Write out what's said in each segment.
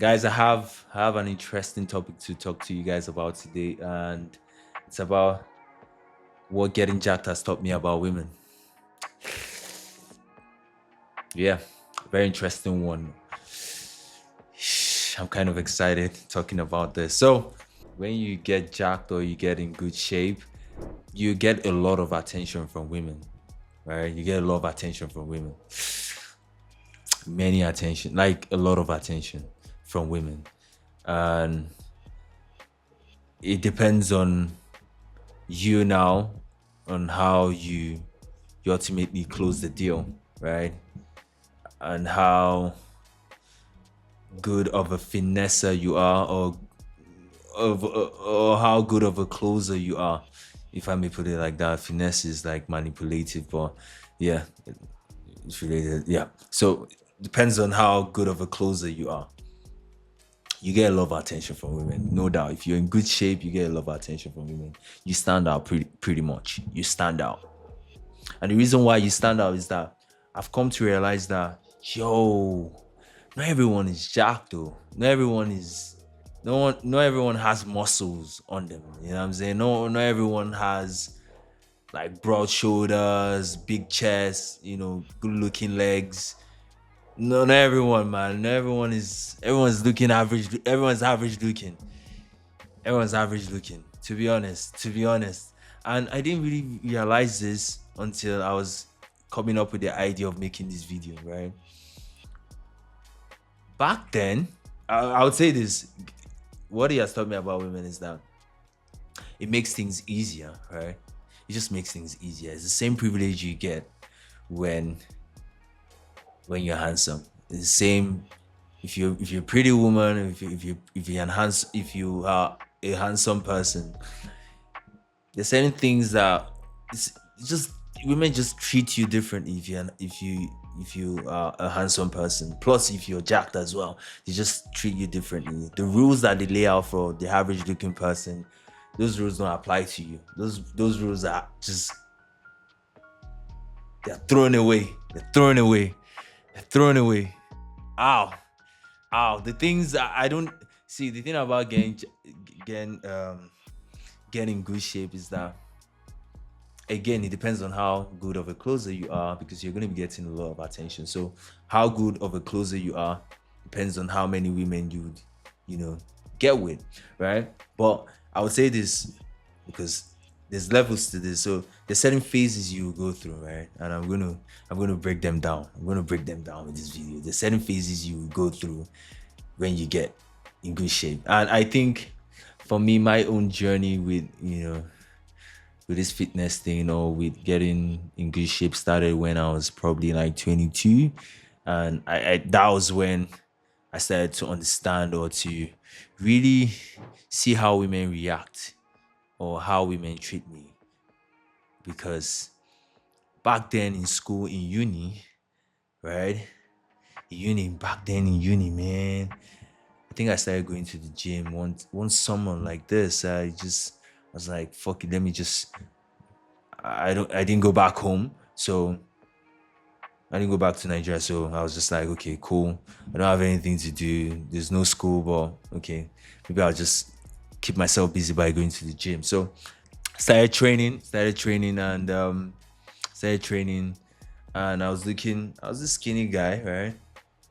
Guys, I have an interesting topic to talk to you guys about today, and it's about what getting jacked has taught me about women. Yeah, very interesting one. I'm kind of excited talking about this. So, when you get jacked or you get in good shape, you get a lot of attention from women, right? You get a lot of attention from women. Many attention, like a lot of attention from women. And it depends on you now on how you ultimately close the deal, right? And how good of a finesser you are, or how good of a closer you are, if I may put it like that. Finesse is like manipulative, but yeah, it's related. Yeah, so depends on how good of a closer you are. You get a lot of attention from women, no doubt. If you're in good shape, you get a lot of attention from women. You stand out pretty much. You stand out. And the reason why you stand out is that I've come to realize that, yo, not everyone is jacked though. Not everyone has muscles on them. You know what I'm saying? No, not everyone has like broad shoulders, big chest, good looking legs. No, not everyone, man. Not everyone's looking average. Everyone's average looking. Everyone's average looking, to be honest. And I didn't really realize this until I was coming up with the idea of making this video, right? Back then, I would say this. What he has taught me about women is that it makes things easier, right? It just makes things easier. It's the same privilege you get when you're handsome. It's the same if you're a pretty woman, if you are a handsome person. There's certain things that it's just women just treat you differently if you are a handsome person. Plus, if you're jacked as well, they just treat you differently. The rules that they lay out for the average looking person, those rules don't apply to you. Those rules are just they're thrown away. They're thrown away. They're thrown away. Ow, ow. The things I don't see. The thing about getting good shape is that, again, it depends on how good of a closer you are, because you're going to be getting a lot of attention. So how good of a closer you are depends on how many women you would get with, right? But I would say this because there's levels to this. So there's certain phases you go through, right? And I'm gonna break them down. I'm gonna break them down in this video. There's certain phases you go through when you get in good shape. And I think for me, my own journey with this fitness thing, or with getting in good shape, started when I was probably like 22. And I that was when I started to understand, or to really see how women react, or how women treat me. Because back then in school, in uni, right? Back then in uni, man, I think I started going to the gym one summer like this. I was like, fuck it, let me just I didn't go back home. So I didn't go back to Nigeria. So I was just like, okay, cool. I don't have anything to do. There's no school, but okay, maybe I'll just keep myself busy by going to the gym. So started training and I was this skinny guy, right?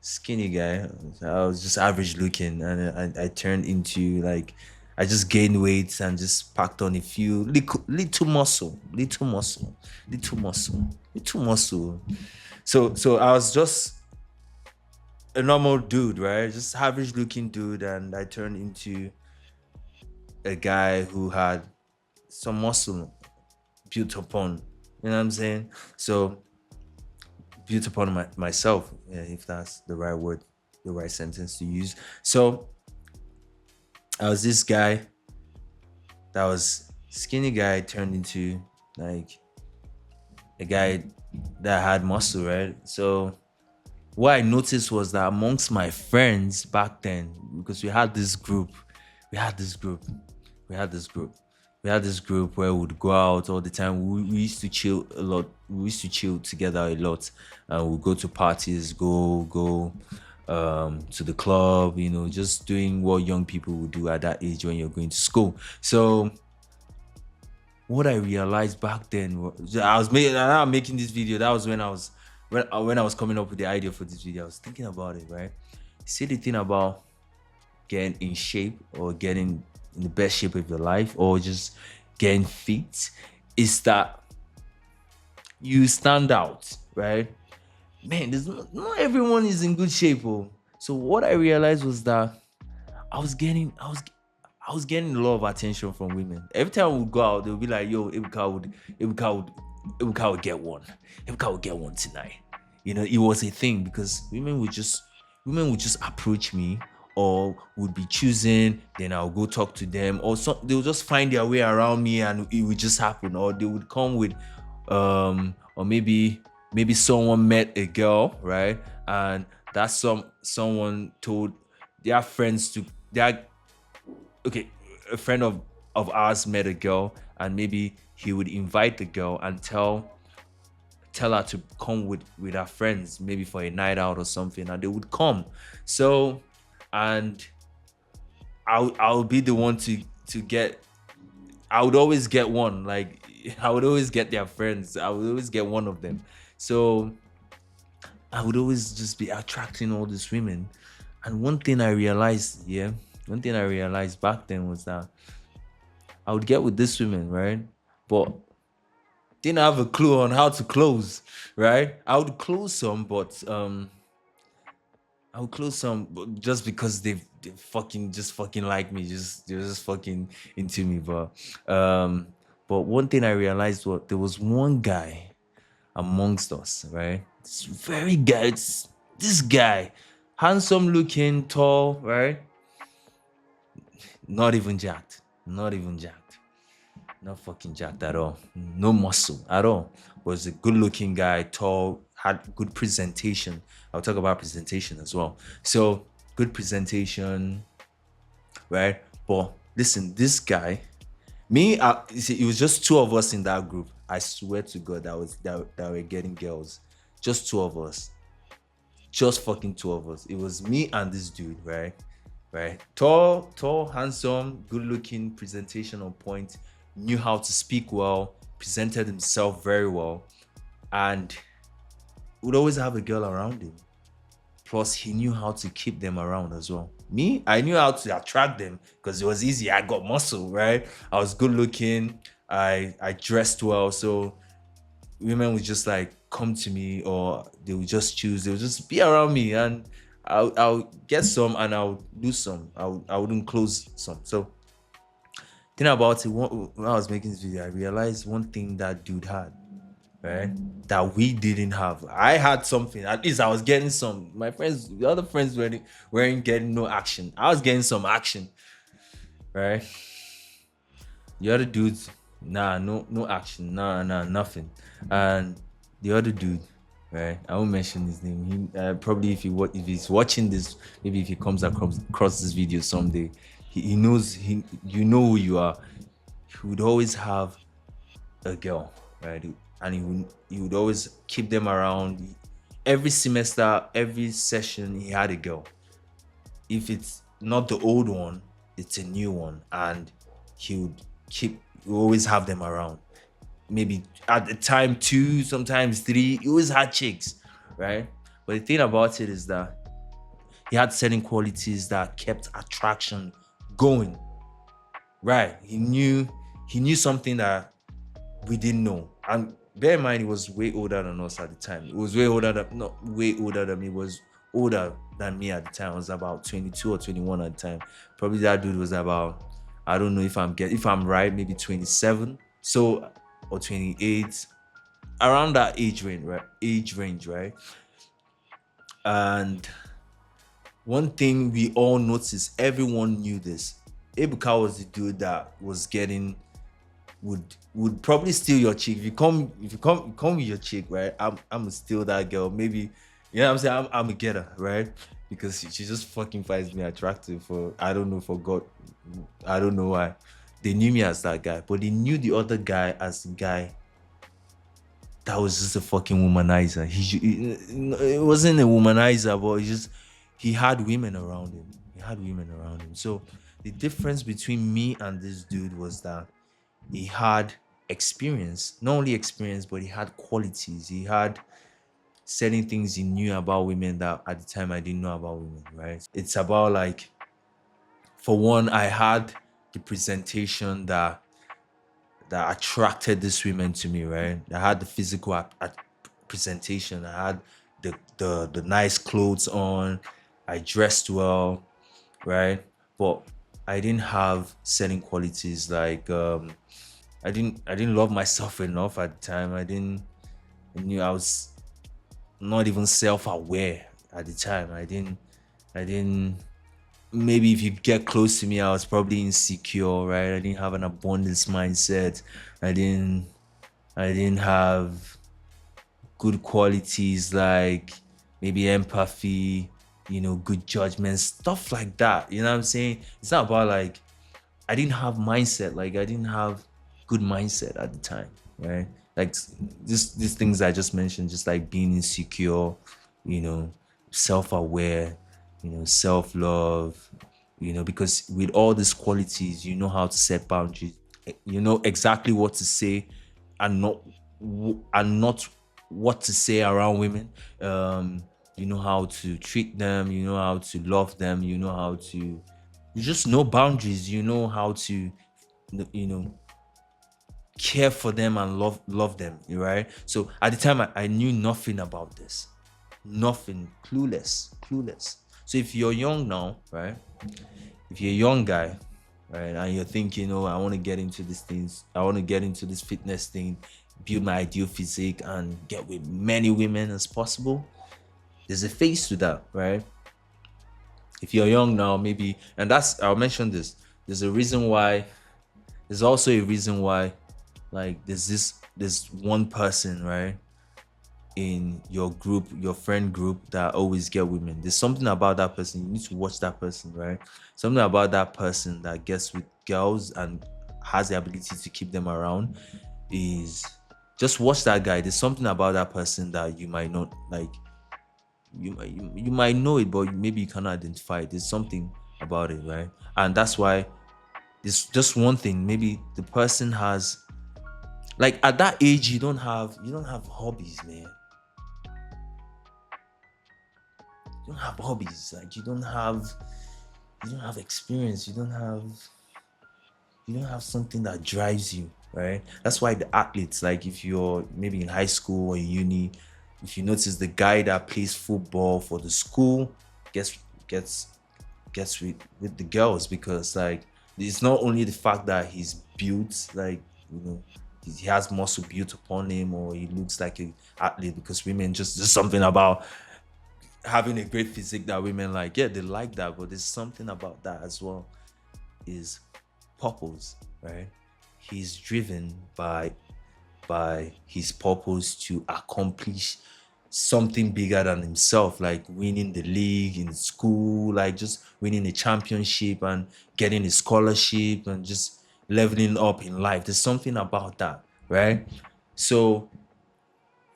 Skinny guy. I was just average looking, and I turned into like, I just gained weight and just packed on a few little muscle, little muscle. So I was just a normal dude, right? Just average looking dude, and I turned into a guy who had some muscle built upon. You know what I'm saying? So built upon myself, yeah, if that's the right word, the right sentence to use. So I was this guy that was skinny guy turned into like a guy that had muscle, right? So what I noticed was that amongst my friends back then, because we had this group, we had this group, we had this group where we would go out all the time. We used to chill a lot. We used to chill together a lot. We'd go to parties, go to the club, just doing what young people would do at that age when you're going to school. So what I realized back then was I'm making this video. That was when I was coming up with the idea for this video. I was thinking about it, right? See, the thing about getting in shape or getting in the best shape of your life or just getting fit is that you stand out, right? Man, not everyone is in good shape. Oh. So what I realized was that I was getting a lot of attention from women. Every time we would go out, they would be like, "Yo, Ebuka would get one. Ebuka would get one tonight." It was a thing because women would just approach me or would be choosing. Then I'll go talk to them, or they'll just find their way around me, and it would just happen. Or they would come with, or maybe someone met a girl, right? And that's someone told their friends to their okay, a friend of ours met a girl, and maybe he would invite the girl and tell her to come with her friends, maybe for a night out or something, and they would come. So, and I'll be the one to get. I would always get one. Like I would always get their friends. I would always get one of them. So I would always just be attracting all these women. And one thing I realized back then was that I would get with these women, right? But didn't have a clue on how to close, right? I would close some, but just because they fucking like me, they're just fucking into me. But one thing I realized was there was one guy amongst us, right? It's this guy, handsome looking, tall, right? Not even jacked. Not fucking jacked at all. No muscle at all. Was a good looking guy, tall, had good presentation. I'll talk about presentation as well. So good presentation, right? But listen, this guy, you see, it was just two of us in that group. I swear to God, that were getting girls. Just two of us. Just fucking two of us. It was me and this dude, right? Right. Tall, handsome, good looking, presentation on point, knew how to speak well, presented himself very well, and would always have a girl around him. Plus, he knew how to keep them around as well. Me, I knew how to attract them because it was easy. I got muscle, right? I was good looking. I dressed well. So women would just like come to me, or they would just be around me, and I'll get some and I'll do some. I wouldn't close some. So think about it. When I was making this video, I realized one thing that dude had, right? That we didn't have. I had something. At least I was getting some. The other friends weren't getting no action. I was getting some action, right? The other dudes, no action, nothing. And the other dude, right? I won't mention his name. He probably if he's watching this, maybe if he comes across this video someday, he knows you know who you are. He would always have a girl, right? And he would always keep them around. Every semester, every session, he had a girl. If it's not the old one, it's a new one, and he would always have them around. Maybe at the time 2, sometimes 3. He always had chicks, right? But the thing about it is that he had certain qualities that kept attraction going, right? He knew something that we didn't know. And bear in mind, he was way older than us at the time. He was not way older than me. He was older than me at the time. I was about 22 or 21 at the time. Probably that dude was about, I don't know if I'm right, maybe 27. So, or 28, around that age range, right? And one thing we all noticed, everyone knew this. Ebuka was the dude that was would probably steal your chick. If you come with your chick, right? I'm gonna steal that girl. Maybe, you know what I'm saying? I'm a getter, right? Because she just fucking finds me attractive I don't know, for God. I don't know why. They knew me as that guy, but they knew the other guy as the guy that was just a fucking womanizer. It wasn't a womanizer, but he had women around him. He had women around him. So the difference between me and this dude was that he had experience, not only experience, but he had qualities. He had certain things he knew about women that at the time I didn't know about women, right? It's about like, for one, I had the presentation that attracted these women to me, right? I had the physical presentation. I had the nice clothes on. I dressed well, right? But I didn't have certain qualities like I didn't love myself enough at the time. I knew I was not even self-aware at the time. I didn't maybe if you get close to me, I was probably insecure, right? I didn't have an abundance mindset. I didn't I didn't have good qualities like maybe empathy, good judgment, stuff like that. You know what I'm saying? It's not about like I didn't have mindset, like I didn't have good mindset at the time, right? Like these things I just mentioned, just like being insecure, you know, self-aware, self-love, because with all these qualities, you know how to set boundaries, you know exactly what to say and not what to say around women. You know how to treat them, you know how to love them, you just know boundaries, you know how to you know care for them and love them, right? So at the time I knew nothing about this. Nothing. Clueless. So if you're young now, right? If you're a young guy, right, and you're thinking, oh, I want to get into these things, I want to get into this fitness thing, build my ideal physique and get with many women as possible, there's a phase to that, right? If you're young now, maybe, and I'll mention this. There's also a reason why, like, there's one person, right, in your group, your friend group, that always get women. There's something about that person. You need to watch that person, right? Something about that person that gets with girls and has the ability to keep them around is just watch that guy. There's something about that person that you might not like. You might know it, but maybe you cannot identify it. There's something about it, right? And that's why it's just one thing. Maybe the person has, like, at that age, you don't have hobbies, man. You don't have hobbies. Like, you don't have experience. You don't have something that drives you, right? That's why the athletes, like if you're maybe in high school or uni, if you notice the guy that plays football for the school gets gets gets with the girls, because like it's not only the fact that he's built, like, he has muscle built upon him, or he looks like a athlete, because women just something about having a great physique that women like. Yeah, they like that, but there's something about that as well, is purpose, right? He's driven by his purpose to accomplish something bigger than himself, like winning the league in school, like just winning a championship and getting a scholarship and just leveling up in life. There's something about that, right? So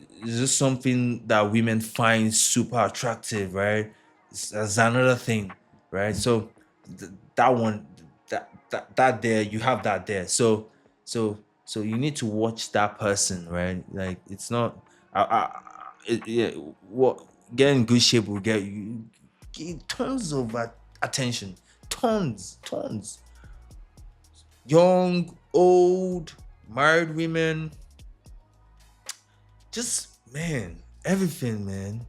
it's just something that women find super attractive, right? That's another thing, right? So that one, that there, you have that there. So you need to watch that person, right? Like, it's not, yeah, what getting good shape will get you tons of attention, tons, young, old, married women, just, man, everything, man,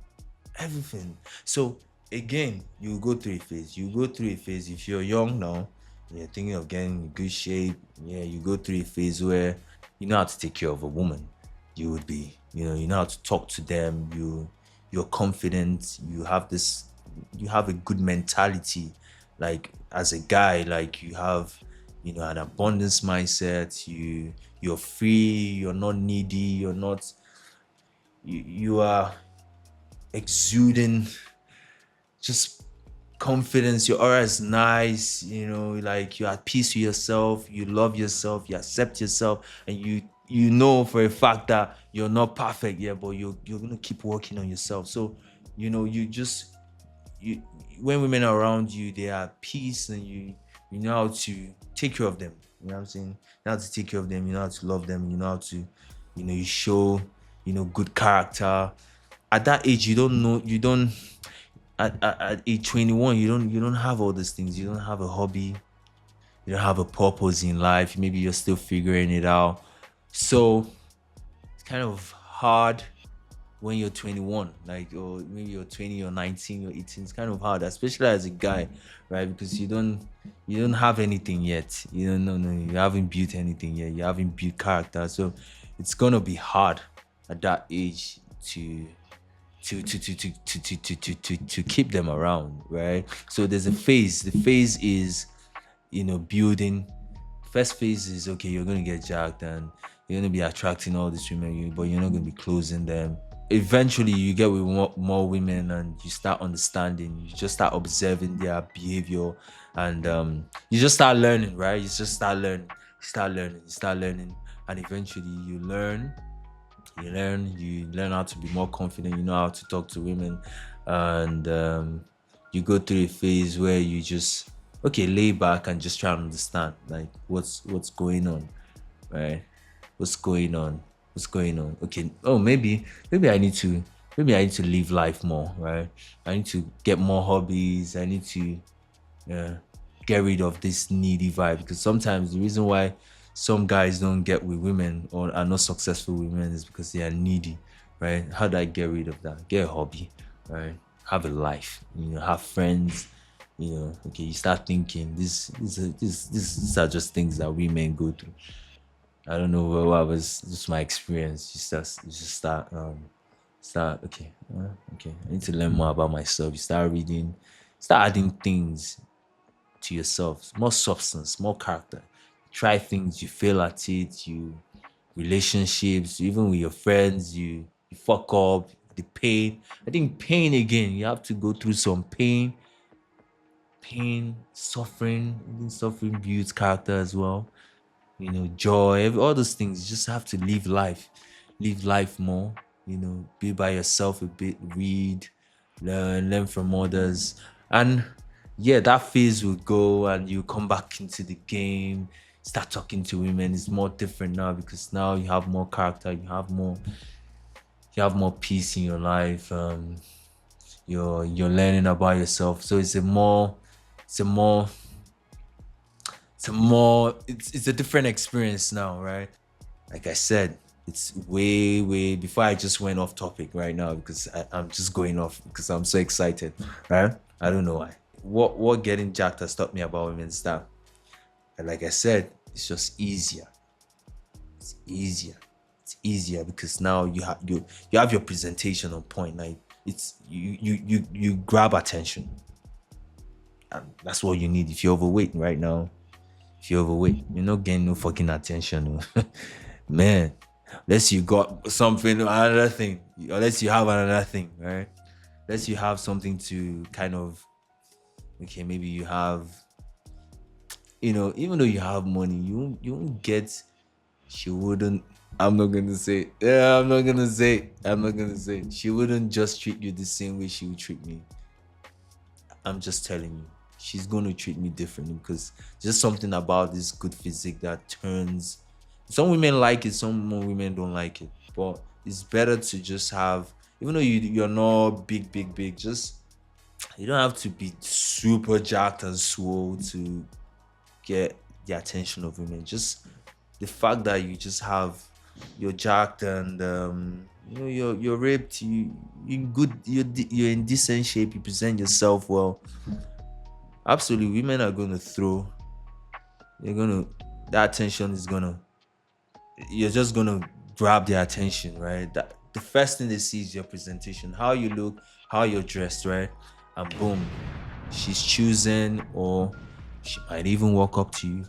everything. So again, you go through a phase. If you're young now, you're thinking of getting in good shape. Yeah, you go through a phase where you know how to take care of a woman. You would be, you know how to talk to them. You're confident. You have a good mentality. Like, as a guy, like, you have, an abundance mindset. You're free. You're not needy. You are exuding just confidence. Your aura is nice, like, you're at peace with yourself, you love yourself, you accept yourself, and you know for a fact that you're not perfect yet, but you're gonna keep working on yourself. So you just you when women are around you, they are at peace, and you know how to take care of them. You know what I'm saying? You know how to take care of them, you know how to love them, you know how to, you show, good character. At that age, you don't know, you don't at age 21, you don't have all these things. You don't have a hobby, you don't have a purpose in life. Maybe you're still figuring it out. So it's kind of hard when you're 21, like, or maybe you're 20 or 19 or 18. It's kind of hard, especially as a guy, right? Because you don't have anything yet. You don't know, no, you haven't built anything yet. You haven't built character. So it's gonna be hard at that age to keep them around, right? So there's a phase. The phase is, building. First phase is, okay, you're gonna get jacked and you're gonna be attracting all these women, but you're not gonna be closing them. Eventually, you get with more women and you start understanding. You just start observing their behavior, and you just start learning, right? You just start learning. You start learning, and eventually you learn how to be more confident. You know how to talk to women, and you go through a phase where you just, okay, lay back and just try to understand, like, what's going on, right? What's going on? Okay, oh, maybe I need to live life more, right? I need to get more hobbies. I need to, yeah, get rid of this needy vibe, because sometimes the reason why some guys don't get with women or are not successful with women is because they are needy, right? How do I get rid of that? Get a hobby, right? Have a life, have friends, okay, you start thinking these are just things that women go through. I don't know what was just my experience. You start, okay, okay, I need to learn more about myself. You start reading, start adding things to yourself, more substance, more character. Try things, you fail at it, you relationships, even with your friends, you fuck up, the pain. I think pain again, you have to go through some pain, suffering. I think suffering builds character as well. Joy, all those things. You just have to live life more. Be by yourself a bit, read, learn from others, and yeah, that phase will go, and you come back into the game, start talking to women. It's more different now because now you have more character, you have more peace in your life. You're learning about yourself, so it's a more it's a different experience now, right? Like I said, it's way before I just went off topic right now, because I'm just going off because I'm so excited, right? I don't know why. What getting jacked has taught me about women is that, like I said, it's just easier. It's easier. It's easier because now you have your presentation on point. Like, it's you grab attention, and that's what you need. If you're overweight right now, if you're overweight, you're not getting no fucking attention. Man, unless you got something, another thing, unless you have another thing, right? Unless you have something to kind of, okay, maybe you have, even though you have money, you won't get, she wouldn't, I'm not gonna say, yeah, I'm not gonna say, she wouldn't just treat you the same way she would treat me. I'm just telling you, she's going to treat me differently, because just something about this good physique that turns. Some women like it, some more women don't like it. But it's better to just have, even though you're not big, just, you don't have to be super jacked and swole to get the attention of women. Just the fact that you just have, you're jacked, and you're ripped, you good, you're in decent shape, you present yourself well. Absolutely, women are gonna throw. They're gonna. That attention is gonna. You're just gonna grab their attention, right? That the first thing they see is your presentation, how you look, how you're dressed, right? And boom, she's choosing, or she might even walk up to you.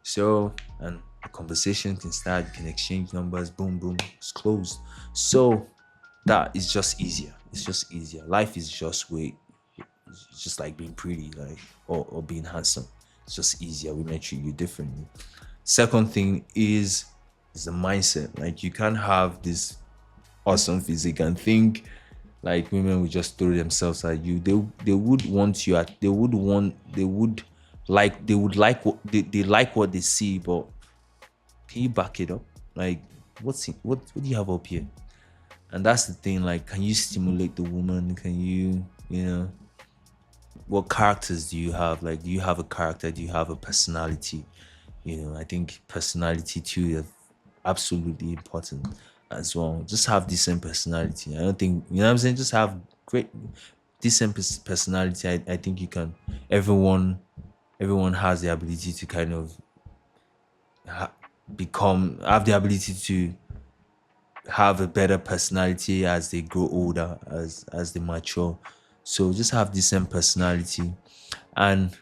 So, and the conversation can start. You can exchange numbers. Boom, boom, it's closed. So that is just easier. It's just easier. Life is just way. It's just like being pretty, like, or being handsome. It's just easier. Women treat you differently. Second thing is the mindset. Like, you can't have this awesome physique and think Like women would just throw themselves at you. They would want you at. They would like. They would like what they like what they see. But can you back it up? Like what do you have up here? And that's the thing. Like, can you stimulate the woman? Can you what characters do you have? Like, do you have a character? Do you have a personality? I think personality too is absolutely important as well. Just have decent personality. I don't think what I'm saying. Just have great, decent personality. I think you can. Everyone has the ability to kind of have the ability to have a better personality as they grow older, as they mature. So just have decent personality, and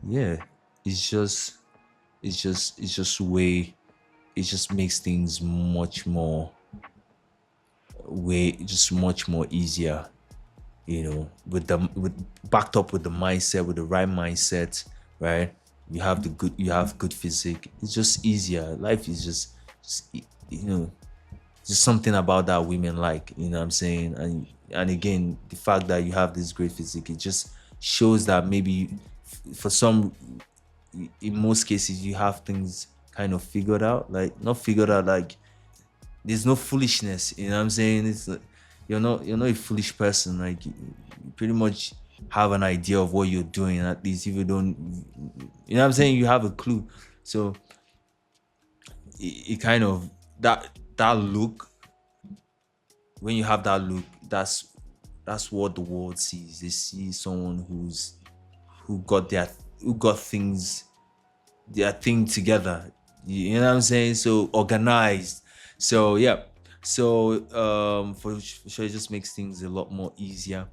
yeah, it's just it's just way it just makes things much more easier, with backed up with the mindset, with the right mindset, right? You have good physique. It's just easier. Life is just just something about that women like, what I'm saying? And again, the fact that you have this great physique, it just shows that maybe for some, in most cases, you have things kind of figured out. Like, not figured out, like there's no foolishness, what I'm saying? It's like, you're not a foolish person. Like, you pretty much have an idea of what you're doing, at least if you don't, what I'm saying, you have a clue. So it kind of, that look, when you have that look, that's what the world sees. They see someone who got things, their thing together. You know what I'm saying? So organized. So yeah. So for sure, it just makes things a lot more easier.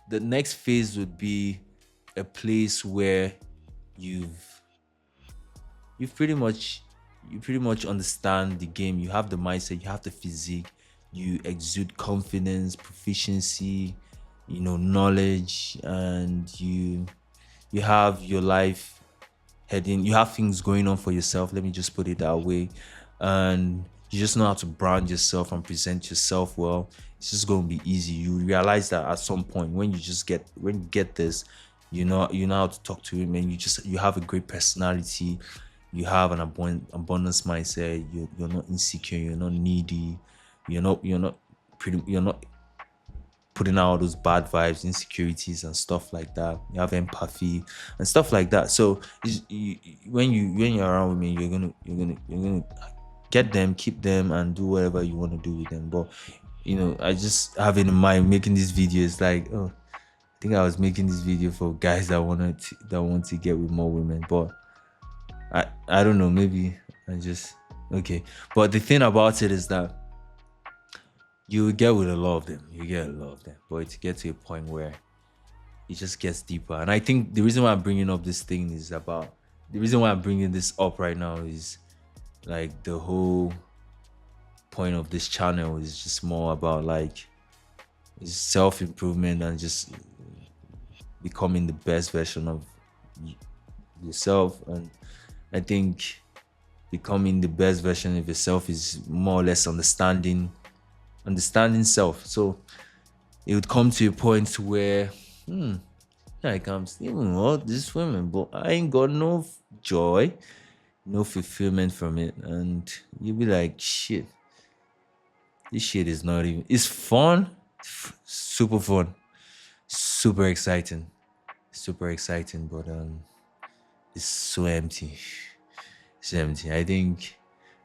The next phase would be a place where you've you've pretty much you pretty much understand the game. You have the mindset, you have the physique, you exude confidence, proficiency, knowledge, and you have your life heading, you have things going on for yourself, let me just put it that way. And you just know how to brand yourself and present yourself well. It's just going to be easy. You realize that at some point, when you get this, you know how to talk to women. You have a great personality. You have an abundance mindset. You're not insecure. You're not needy. You're not putting out all those bad vibes, insecurities, and stuff like that. You have empathy and stuff like that. So when you're around women, you're gonna get them, keep them, and do whatever you want to do with them. But I just have it in mind making these videos. Like, oh, I think I was making this video for guys that want to get with more women. But I don't know. Maybe I just okay. But the thing about it is that you will get with a lot of them. You get a lot of them, but it gets to a point where it just gets deeper. And I think the reason why I'm bringing up this thing is about the reason why I'm bringing this up right now is like the whole point of this channel is just more about like self-improvement and just becoming the best version of yourself. And I think becoming the best version of yourself is more or less understanding self. So it would come to a point where like I'm still all these women, but I ain't got no joy, no fulfillment from it. And you'll be like, shit, this shit is not even, it's fun, super fun, super exciting, but it's so empty. It's empty. I think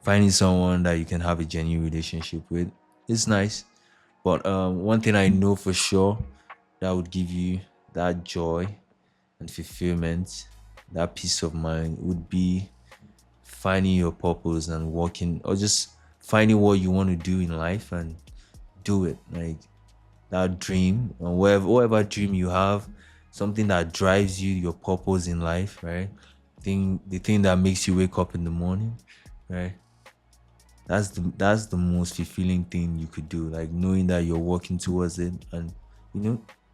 finding someone that you can have a genuine relationship with is nice. But one thing I know for sure that would give you that joy and fulfillment, that peace of mind, would be finding your purpose and working, or just finding what you want to do in life and do it. Like that dream, or whatever dream you have, something that drives you, your purpose in life, right? The thing that makes you wake up in the morning, right? That's the most fulfilling thing you could do. Like knowing that you're working towards it and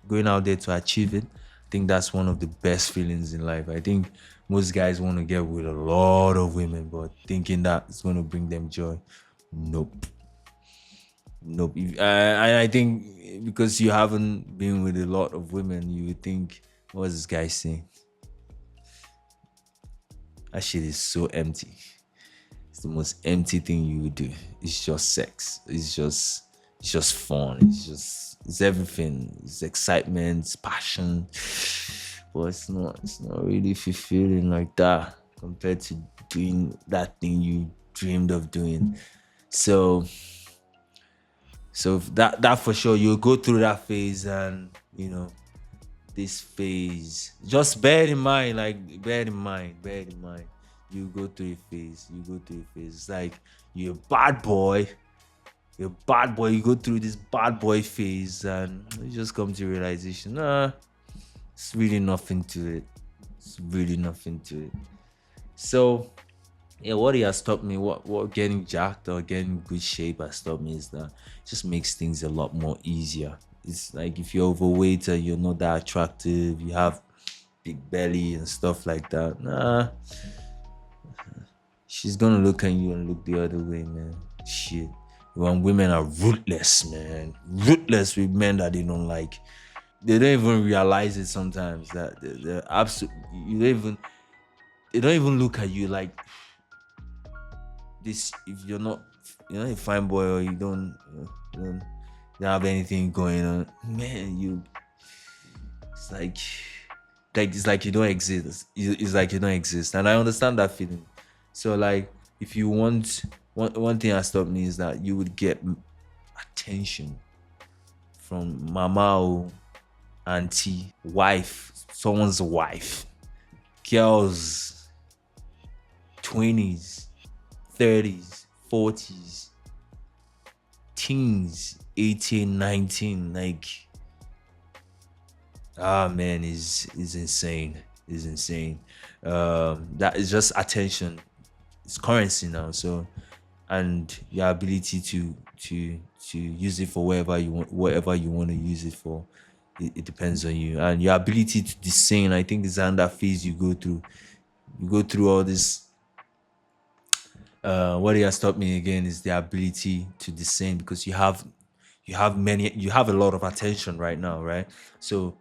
going out there to achieve it. I think that's one of the best feelings in life. I think most guys want to get with a lot of women, but thinking that it's going to bring them joy, nope. Nope. I think because you haven't been with a lot of women, you would think, what's this guy saying? That shit is so empty. It's the most empty thing you would do. It's just sex. It's just fun. It's everything. It's excitement, it's passion. But it's not really fulfilling like that compared to doing that thing you dreamed of doing. So that for sure you'll go through that phase, and this phase, just bear in mind, you go through a phase, it's like you're a bad boy, you go through this bad boy phase, and you just come to realization, it's really nothing to it. So yeah, what he has stopped me, what getting jacked or getting good shape has stopped me, is that it just makes things a lot more easier. It's like if you're overweight and you're not that attractive, you have big belly and stuff like that. She's gonna look at you and look the other way, man. Shit. When women are ruthless, man. Ruthless with men that they don't like. They don't even realize it sometimes that they're absolute. They don't even look at you like this. If you're not a fine boy, or you don't have anything going on, man. It's like you don't exist. It's like you don't exist, and I understand that feeling. So like, if you want one thing that stopped me is that you would get attention from mama or auntie, wife, someone's wife, girls, 20s, 30s, 40s, teens, 18, 19, like, man, is insane. Is insane. That is just attention. It's currency now. So, and your ability to use it for whatever you want to use it for. It depends on you, and your ability to discern. I think is another phase you go through. You go through all this. What has stopped me again is the ability to discern, because you have a lot of attention right now, right? So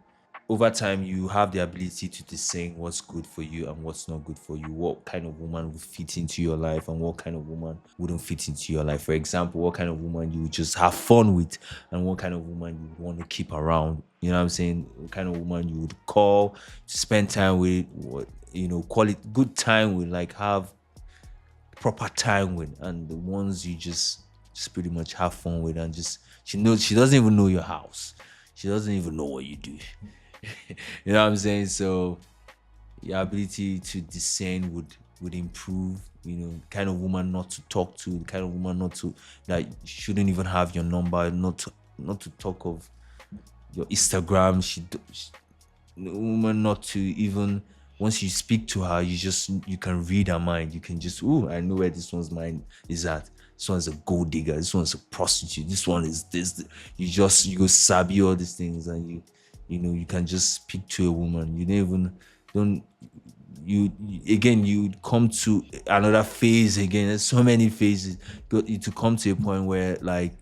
over time you have the ability to discern what's good for you and what's not good for you, what kind of woman would fit into your life and what kind of woman wouldn't fit into your life. For example, what kind of woman you would just have fun with, and what kind of woman you would want to keep around. You know what I'm saying? What kind of woman you would call to spend time with, what, quality good time with, like have proper time with, and the ones you just pretty much have fun with, and just she doesn't even know your house, she doesn't even know what you do. You know what I'm saying? So your ability to discern would improve. The kind of woman not to talk to, the kind of woman not to, that shouldn't even have your number, not to talk of your Instagram. The woman not to even, once you speak to her, you can read her mind. You can just, I know where this one's mind is at. This one's a gold digger. This one's a prostitute. This one is this. You go sabi all these things, and you can just speak to a woman. You don't again, you come to another phase again. There's so many phases. To come to a point where like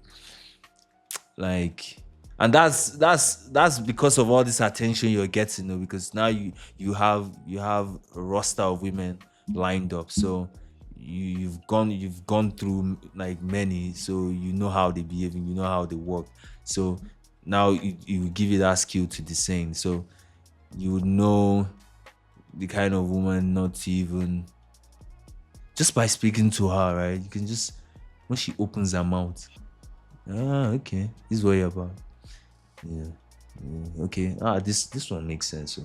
and that's because of all this attention you're getting, because now you have a roster of women lined up. So you've gone through like many, so you know how they behave, you know how they work. So now you give you that skill to discern, so you would know the kind of woman not to even, just by speaking to her, right? You can just, when she opens her mouth, okay, this is what you're about. Yeah. Okay. This one makes sense.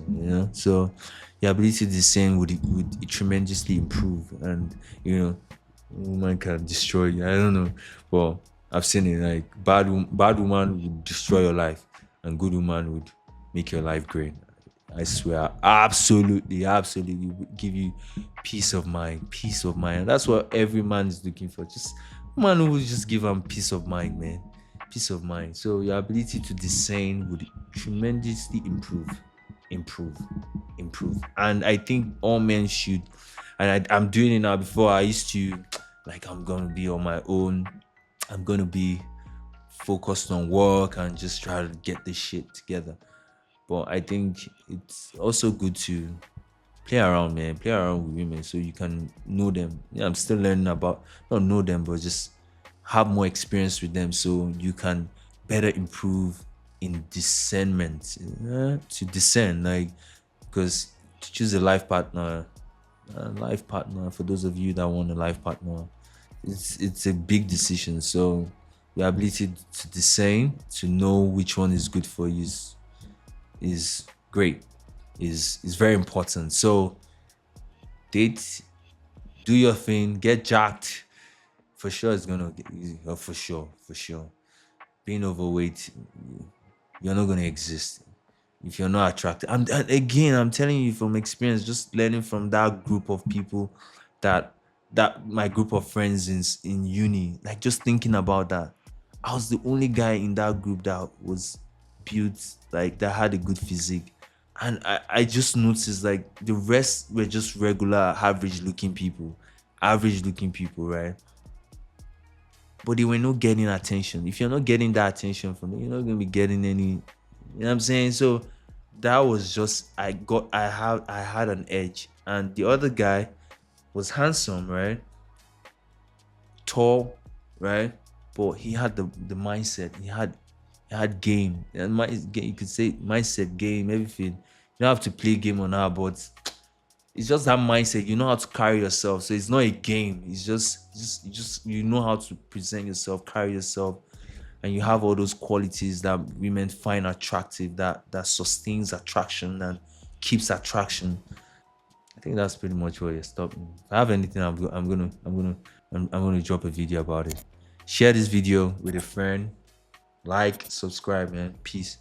So your ability to discern would tremendously improve, and woman can destroy you. I don't know, but I've seen it. Like bad woman would destroy your life, and good woman would make your life great. I swear, absolutely would give you peace of mind. And that's what every man is looking for. Just a man who will just give them peace of mind, man. Peace of mind. So your ability to discern would tremendously improve. And I think all men should, and I'm doing it now. Before I used to, like, I'm gonna be on my own, I'm gonna be focused on work and just try to get this shit together. But I think it's also good to play around, man. Play around with women so you can know them. Yeah, I'm still learning about, not know them, but just have more experience with them so you can better improve in discernment. To discern, like, because to choose a life partner, for those of you that want a life partner, it's a big decision. So your ability to discern, to know which one is good for you is great, is very important. So date, do your thing, get jacked. For sure it's gonna get easy. Oh, for sure. Being overweight, you're not gonna exist if you're not attracted. And again, I'm telling you from experience, just learning from that group of people, that my group of friends in uni, like just thinking about that. I was the only guy in that group that was built, like that had a good physique. And I just noticed like the rest were just regular average looking people, right? But they were not getting attention. If you're not getting that attention from them, you're not gonna be getting any. You know what I'm saying? So that was just I had an edge, and the other guy was handsome, right? Tall, right? But he had the mindset. He had game, and you could say mindset, game, everything. You don't have to play game on her, but it's just that mindset. You know how to carry yourself. So it's not a game. It's just you know how to present yourself, carry yourself, and you have all those qualities that women find attractive, that sustains attraction and keeps attraction. I think that's pretty much where you're stopping. If I have anything, I'm gonna drop a video about it. Share this video with a friend. Like, subscribe, man. Peace.